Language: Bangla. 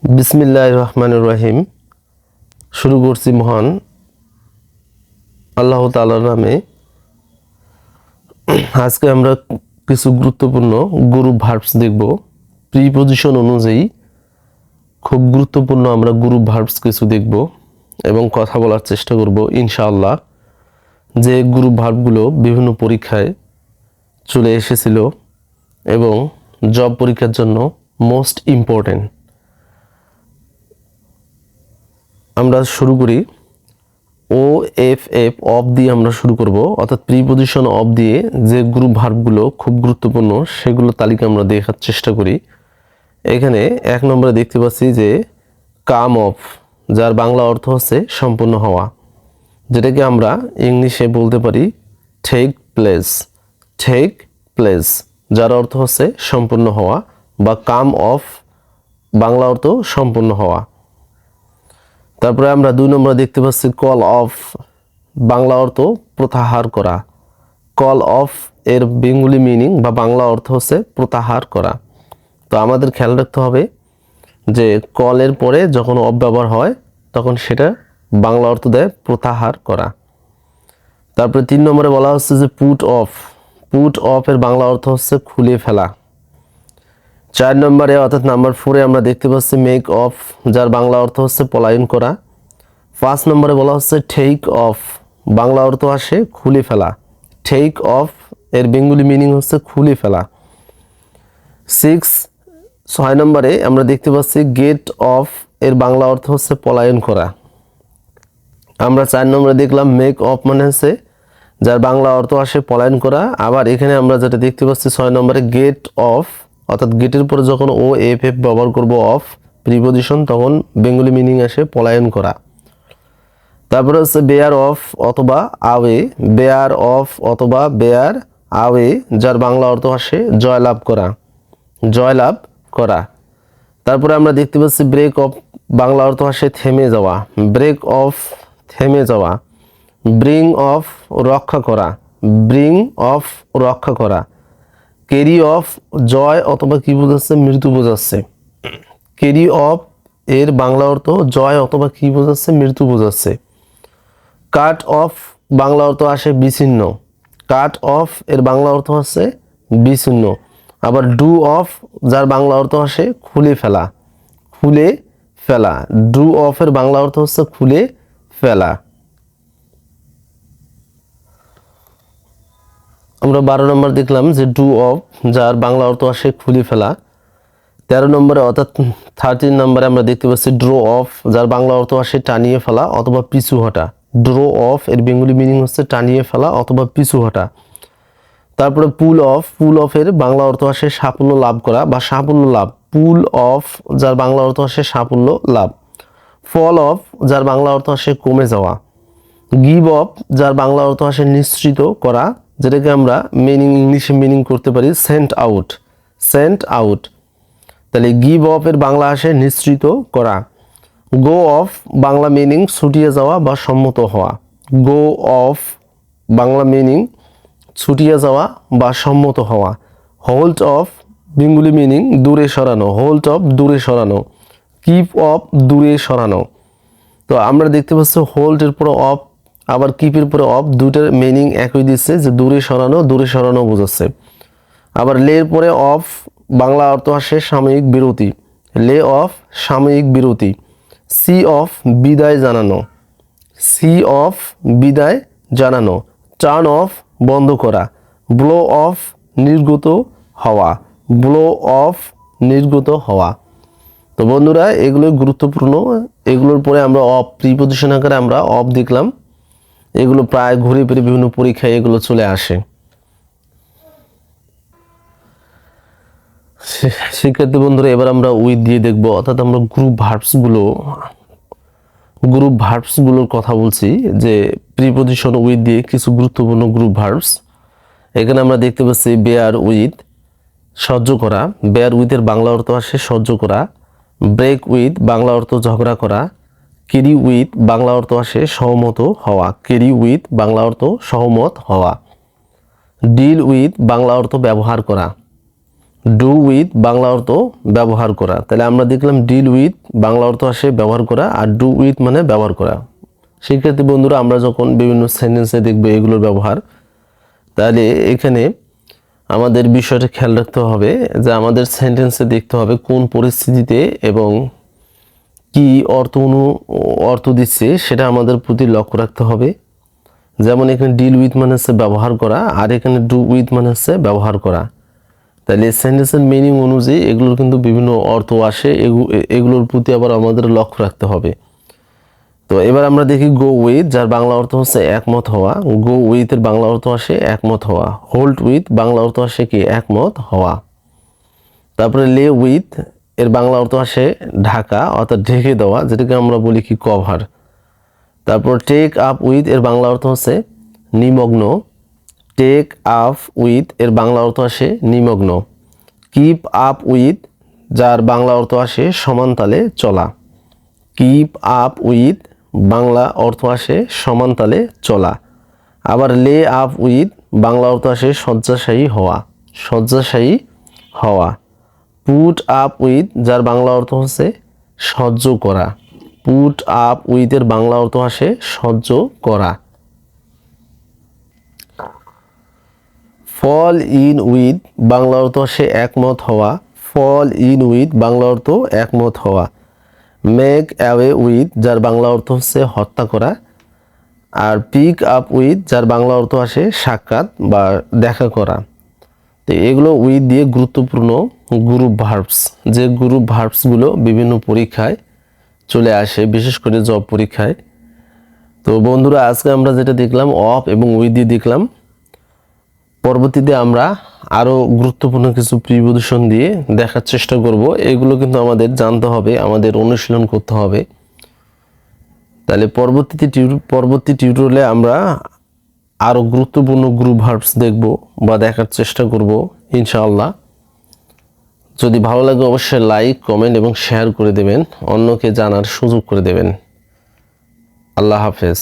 বিসমিল্লাহির রহমানির রহিম। শুরু করছি মহান আল্লাহ তাআলার নামে। আজকে আমরা কিছু গুরুত্বপূর্ণ গ্রুপ ভার্বস দেখব। প্রিপজিশন অনুযায়ী খুব গুরুত্বপূর্ণ আমরা গ্রুপ ভার্বস কিছু দেখব এবং কথা বলার চেষ্টা করব ইনশাআল্লাহ। যে গ্রুপ ভার্বগুলো বিভিন্ন পরীক্ষায় চলে এসেছিল এবং জব পরীক্ষার জন্য মোস্ট ইম্পর্টেন্ট। আমরা শুরু করি ও এফ এফ অফ দিয়ে আমরা শুরু করব, অর্থাৎ প্রিপজিশন অফ দিয়ে যে গ্রুপ ভার্বগুলো খুব গুরুত্বপূর্ণ সেগুলো তালিকা আমরা দেখার চেষ্টা করি। এখানে এক নম্বরে দেখতে পাচ্ছি যে কাম অফ, যার বাংলা অর্থ হচ্ছে সম্পূর্ণ হওয়া, যেটাকে আমরা ইংলিশে বলতে পারি টেক প্লেস। টেক প্লেস যার অর্থ হচ্ছে সম্পূর্ণ হওয়া বা কাম অফ বাংলা অর্থ সম্পূর্ণ হওয়া। তারপরে আমরা দুই নম্বরে দেখতে পাচ্ছি কল অফ, বাংলা অর্থ প্রত্যাহার করা। কল অফ এর বেঙ্গলি মিনিং বা বাংলা অর্থ হচ্ছে প্রত্যাহার করা। তো আমাদের খেয়াল রাখতে হবে যে কলের পরে যখন অফ ব্যবহার হয় তখন সেটা বাংলা অর্থ দেয় প্রত্যাহার করা। তারপরে তিন নম্বরে বলা হচ্ছে যে পুট অফ। পুট অফ এর বাংলা অর্থ হচ্ছে খুলে ফেলা। চার নম্বরে অর্থাৎ নাম্বার 4-এ আমরা দেখতে পাচ্ছি মেক অফ, যার বাংলা অর্থ হচ্ছে পলায়ন করা। 5 নম্বরে বলা হচ্ছে টেক অফ, বাংলা অর্থ আসে খুলে ফেলা। টেক অফ এর বেঙ্গলি মিনিং হচ্ছে খুলে ফেলা। 6 নম্বরে আমরা দেখতে পাচ্ছি গেট অফ এর বাংলা অর্থ হচ্ছে পলায়ন করা। আমরা 4 নম্বরে দেখলাম মেক অফ মানে হচ্ছে যার বাংলা অর্থ আসে পলায়ন করা। আবার এখানে আমরা যেটা দেখতে পাচ্ছি 6 নম্বরে গেট অফ, অর্থাৎ গেটের পরে যখন ও এফ এফ ব্যবহার করব অফ প্রিপজিশন তখন বেঙ্গলি মিনিং আসে পলায়ন করা। তারপরে হচ্ছে বেয়ার অফ অথবা আওয়ে। বেয়ার অফ অথবা বেয়ার আওয়ে যার বাংলা অর্থ আসে জয়লাভ করা। জয়লাভ করা। তারপরে আমরা দেখতে পাচ্ছি ব্রেক অফ, বাংলা অর্থ আসে থেমে যাওয়া। ব্রেক অফ থেমে যাওয়া। ব্রিং অফ রক্ষা করা। ব্রিং অফ রক্ষা করা। ক্যারি অফ জয় অথবা কি বোঝাচ্ছে মৃত্যু বোঝাচ্ছে। ক্যারি অফ এর বাংলা অর্থ জয় অথবা কি বোঝাচ্ছে মৃত্যু বোঝাচ্ছে। কাট অফ বাংলা অর্থ আসে বিচ্ছিন্ন। কাট অফ এর বাংলা অর্থ হচ্ছে বিচ্ছিন্ন। আবার ডু অফ যার বাংলা অর্থ আসে খুলে ফেলা। খুলে ফেলা। ডু অফ এর বাংলা অর্থ হচ্ছে খুলে ফেলা। আমরা 12 নম্বর দেখলাম যে ডু অফ যার বাংলা অর্থ আসে খুলে ফেলা। 13 নম্বরে অর্থাৎ 13 নম্বরে আমরা দেখতে পাচ্ছি ড্র অফ, যার বাংলা অর্থ আসে টানিয়ে ফেলা অথবা পিছু হটা। ড্র অফ এর বেঙ্গলি মিনিং হচ্ছে টানিয়ে ফেলা অথবা পিছু হটা। তারপরে পুল অফ, পুল অফ এর বাংলা অর্থ আসে সাফল্য লাভ করা বা সাফল্য লাভ। পুল অফ যার বাংলা অর্থ আসে সাফল্য লাভ। ফল অফ যার বাংলা অর্থ আসে কমে যাওয়া। গিভ অফ যার বাংলা অর্থ আসে নিঃসৃত করা, যেটাকে আমরা মিনিং ইংলিশে মিনিং করতে পারি সেন্ট আউট। Sent out. তাহলে গিভ অফ এর বাংলা আসে নিঃসৃত করা। গো অফ বাংলা মিনিং ছুটিয়ে যাওয়া বা সম্মত হওয়া। গো অফ বাংলা মিনিং ছুটিয়ে যাওয়া বা সম্মত হওয়া। হোল্ড অফ বেঙ্গলি মিনিং দূরে সরানো। হোল্ড অফ দূরে সরানো। কিপ অফ দূরে সরানো। তো আমরা দেখতে পাচ্ছি হোল্ড এর পরে অফ আবার কিপের পরে অফ, দুইটার মিনিং একই দিচ্ছে যে দূরে সরানো বোঝাচ্ছে। আবার লের পরে অফ বাংলা অর্থ আসে সাময়িক বিরতি। লে অফ সাময়িক বিরতি। সি অফ বিদায় জানানো। সি অফ বিদায় জানানো। টার্ন অফ বন্ধ করা। ব্লো অফ নির্গত হওয়া। ব্লো অফ নির্গত হওয়া। তো বন্ধুরা এগুলো গুরুত্বপূর্ণ। এগুলোর পরে আমরা অফ প্রিপজিশন আকারে আমরা অফ দেখলাম। এগুলো প্রায় ঘুরে ফিরে বিভিন্ন পরীক্ষায় এগুলো চলে আসে। শিক্ষার্থী বন্ধুরা এবার আমরা উইথ দিয়ে দেখব, অর্থাৎ আমরা গ্রুপ ভার্বসগুলোর কথা বলছি যে প্রিপজিশন উইথ দিয়ে কিছু গুরুত্বপূর্ণ গ্রুপ ভার্বস। এখানে আমরা দেখতে পাচ্ছি বেয়ার উইথ সহ্য করা। বেয়ার উইথের বাংলা অর্থ আসে সহ্য করা। ব্রেক উইথ বাংলা অর্থ ঝগড়া করা। ক্যারি উইথ বাংলা অর্থ আসে সহমত হওয়া। ক্যারি উইথ বাংলা অর্থ সহমত হওয়া। ডিল উইথ বাংলা অর্থ ব্যবহার করা। ডু উইথ বাংলা অর্থ ব্যবহার করা। তাহলে আমরা দেখলাম ডিল উইথ বাংলা অর্থ আসে ব্যবহার করা, আর ডু উইথ মানে ব্যবহার করা। শিক্ষার্থী বন্ধুরা, আমরা যখন বিভিন্ন সেন্টেন্সে দেখব এগুলোর ব্যবহার, তাহলে এখানে আমাদের বিষয়টা খেয়াল রাখতে হবে যে আমাদের সেন্টেন্সে দেখতে হবে কোন পরিস্থিতিতে এবং কি অর্থ দিচ্ছে সেটা আমাদের প্রতি লক্ষ্য রাখতে হবে। যেমন এখানে ডিল উইথ মানে হচ্ছে ব্যবহার করা, আর এখানে ডু উইথ মানে হচ্ছে ব্যবহার করা। তাহলে সেন্টেন্সের মিনিং অনুযায়ী এগুলোর কিন্তু বিভিন্ন অর্থ আসে, এগুলোর প্রতি আবার আমাদের লক্ষ্য রাখতে হবে। তো এবার আমরা দেখি গো উইথ, যার বাংলা অর্থ হচ্ছে একমত হওয়া। গো উইথ এর বাংলা অর্থ আসে একমত হওয়া। হোল্ড উইথ বাংলা অর্থ আসে কি একমত হওয়া। তারপরে লে উইথ এর বাংলা অর্থ আসে ঢাকা অর্থাৎ ঢেকে দেওয়া, যেটাকে আমরা বলি কি কভার। তারপর টেক আপ উইথ এর বাংলা অর্থ হচ্ছে নিমগ্ন। টেক আপ উইথ এর বাংলা অর্থ আসে নিমগ্ন। কিপ আপ উইথ, যার বাংলা অর্থ আসে সমানতালে চলা। কিপ আপ উইথ বাংলা অর্থ আসে সমানতালে চলা। আবার লে আপ উইথ বাংলা অর্থ আসে শয্যাশায়ী হওয়া, শয্যাশায়ী হওয়া। পুট আপ উইথ, যার বাংলা অর্থ হচ্ছে সহ্য করা। পুট আপ উইথ এর বাংলা অর্থ আসে সহ্য করা। ফল ইন উইথ বাংলা অর্থ আসে একমত হওয়া। ফল ইন উইথ বাংলা অর্থ একমত হওয়া। মেক অ্যাওয়ে উইথ, যার বাংলা অর্থ হচ্ছে হত্যা করা। আর পিক আপ উইথ, যার বাংলা অর্থ আসে সাক্ষাৎ বা দেখা করা। তো এগুলো উইথ দিয়ে গুরুত্বপূর্ণ গ্রুপ ভার্বস, যে গ্রুপ ভার্বসগুলো বিভিন্ন পরীক্ষায় চলে আসে, বিশেষ করে জব পরীক্ষায়। তো বন্ধুরা, আজকে আমরা যেটা দেখলাম অফ এবং উইথ দিয়ে দেখলাম। পরবর্তীতে আমরা আরও গুরুত্বপূর্ণ কিছু প্রিপোজিশন দিয়ে দেখার চেষ্টা করব। এগুলো কিন্তু আমাদের জানতে হবে, আমাদের অনুশীলন করতে হবে। তাহলে পরবর্তী টিউটোরিয়ালে আমরা আরও গুরুত্বপূর্ণ গ্রুপ ভার্বস দেখব বা দেখার চেষ্টা করব ইনশাআল্লাহ। যদি ভালো লাগে অবশ্যই লাইক, কমেন্ট এবং শেয়ার করে দেবেন, অন্যকে জানার সুযোগ করে দেবেন। আল্লাহ হাফেজ।